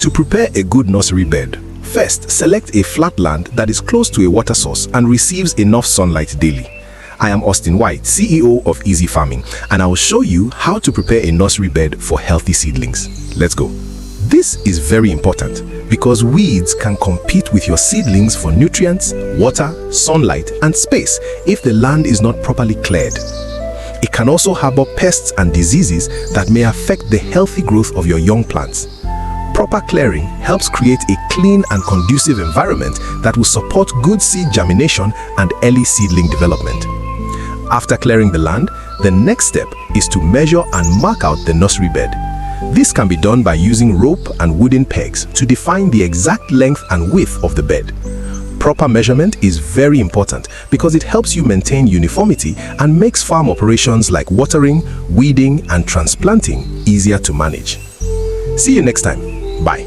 To prepare a good nursery bed, first select a flat land that is close to a water source and receives enough sunlight daily. I am Austin White, CEO of Easy Farming, and I will show you how to prepare a nursery bed for healthy seedlings. Let's go. This is very important because weeds can compete with your seedlings for nutrients, water, sunlight, and space if the land is not properly cleared. It can also harbor pests and diseases that may affect the healthy growth of your young plants. Proper clearing helps create a clean and conducive environment that will support good seed germination and early seedling development. After clearing the land, the next step is to measure and mark out the nursery bed. This can be done by using rope and wooden pegs to define the exact length and width of the bed. Proper measurement is very important because it helps you maintain uniformity and makes farm operations like watering, weeding, and transplanting easier to manage. See you next time. Bye.